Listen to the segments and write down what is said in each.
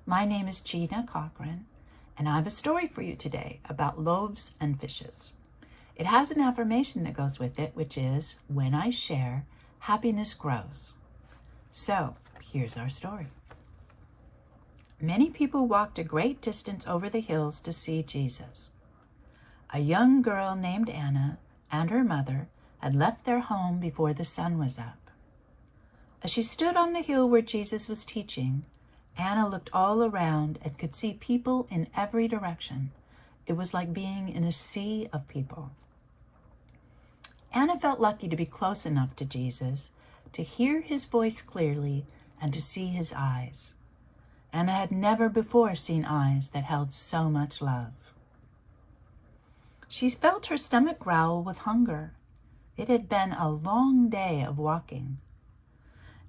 My name is Gina Cochran, and I have a story for you today about loaves and fishes. It has an affirmation that goes with it, which is, when I share, happiness grows. So, here's our story. Many people walked a great distance over the hills to see Jesus. A young girl named Anna and her mother had left their home before the sun was up. As she stood on the hill where Jesus was teaching, Anna looked all around and could see people in every direction. It was like being in a sea of people. Anna felt lucky to be close enough to Jesus to hear his voice clearly and to see his eyes. Anna had never before seen eyes that held so much love. She felt her stomach growl with hunger. It had been a long day of walking.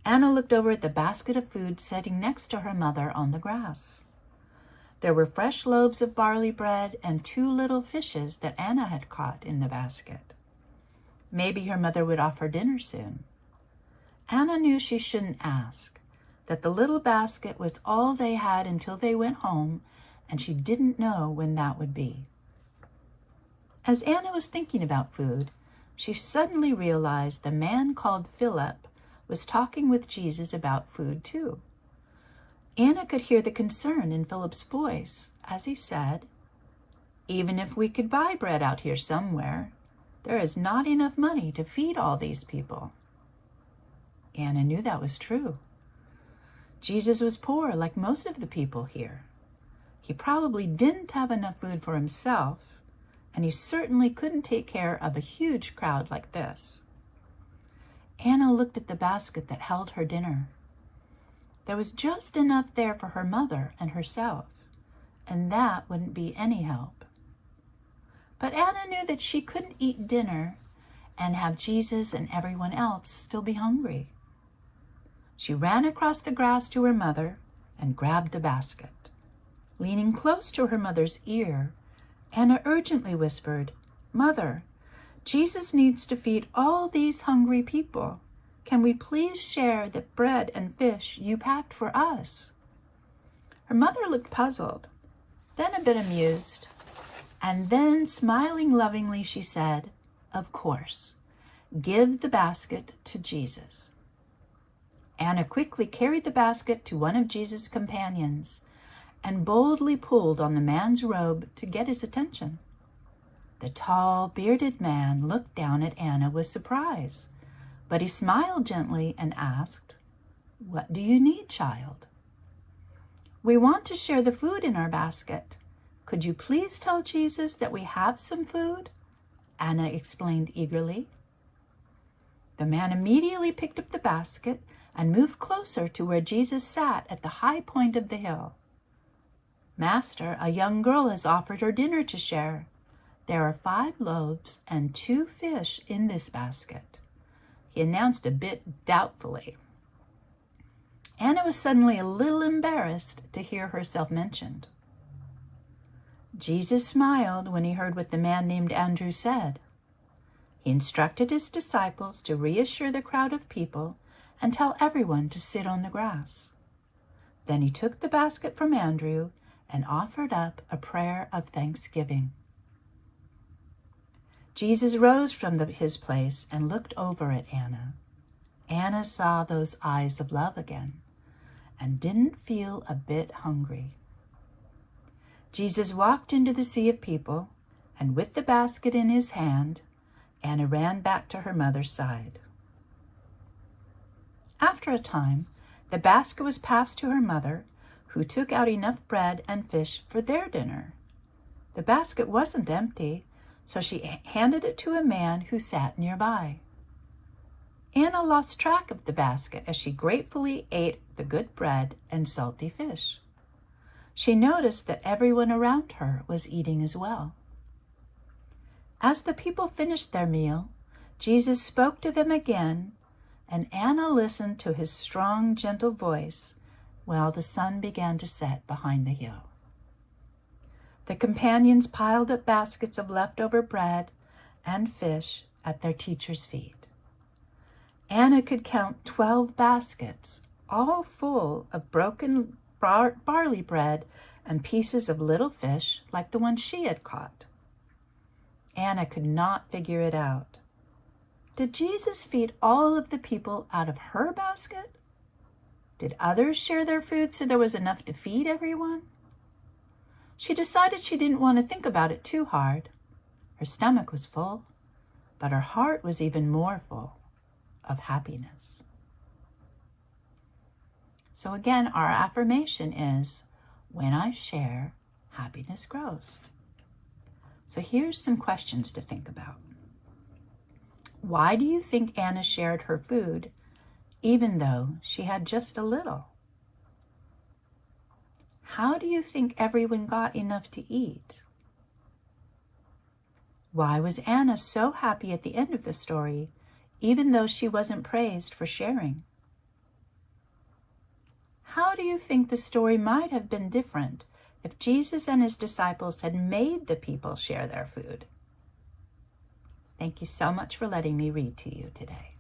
Anna looked over at the basket of food sitting next to her mother on the grass. There were fresh loaves of barley bread and 2 little fishes that Anna had caught in the basket. Maybe her mother would offer dinner soon. Anna knew she shouldn't ask, that the little basket was all they had until they went home, and she didn't know when that would be. As Anna was thinking about food, she suddenly realized the man called Philip was talking with Jesus about food too. Anna could hear the concern in Philip's voice as he said, "Even if we could buy bread out here somewhere, there is not enough money to feed all these people." Anna knew that was true. Jesus was poor like most of the people here. He probably didn't have enough food for himself, and he certainly couldn't take care of a huge crowd like this. Anna looked at the basket that held her dinner. There was just enough there for her mother and herself, and that wouldn't be any help. But Anna knew that she couldn't eat dinner and have Jesus and everyone else still be hungry. She ran across the grass to her mother and grabbed the basket. Leaning close to her mother's ear, Anna urgently whispered, "Mother, Jesus needs to feed all these hungry people. Can we please share the bread and fish you packed for us?" Her mother looked puzzled, then a bit amused, and then smiling lovingly, she said, "Of course, give the basket to Jesus." Anna quickly carried the basket to one of Jesus' companions and boldly pulled on the man's robe to get his attention. The tall, bearded man looked down at Anna with surprise, but he smiled gently and asked, "What do you need, child?" "We want to share the food in our basket. Could you please tell Jesus that we have some food?" Anna explained eagerly. The man immediately picked up the basket and moved closer to where Jesus sat at the high point of the hill. "Master, a young girl has offered her dinner to share. There are 5 loaves and 2 fish in this basket," he announced a bit doubtfully. Anna was suddenly a little embarrassed to hear herself mentioned. Jesus smiled when he heard what the man named Andrew said. He instructed his disciples to reassure the crowd of people and tell everyone to sit on the grass. Then he took the basket from Andrew and offered up a prayer of thanksgiving. Jesus rose from his place and looked over at Anna. Anna saw those eyes of love again and didn't feel a bit hungry. Jesus walked into the sea of people, and with the basket in his hand, Anna ran back to her mother's side. After a time, the basket was passed to her mother, who took out enough bread and fish for their dinner. The basket wasn't empty, so she handed it to a man who sat nearby. Anna lost track of the basket as she gratefully ate the good bread and salty fish. She noticed that everyone around her was eating as well. As the people finished their meal, Jesus spoke to them again, and Anna listened to his strong, gentle voice while the sun began to set behind the hill. The companions piled up baskets of leftover bread and fish at their teacher's feet. Anna could count 12 baskets, all full of broken barley bread and pieces of little fish like the one she had caught. Anna could not figure it out. Did Jesus feed all of the people out of her basket? Did others share their food so there was enough to feed everyone? She decided she didn't want to think about it too hard. Her stomach was full, but her heart was even more full of happiness. So again, our affirmation is, when I share, happiness grows. So here's some questions to think about. Why do you think Anna shared her food even though she had just a little? How do you think everyone got enough to eat? Why was Anna so happy at the end of the story, even though she wasn't praised for sharing? How do you think the story might have been different if Jesus and his disciples had made the people share their food? Thank you so much for letting me read to you today.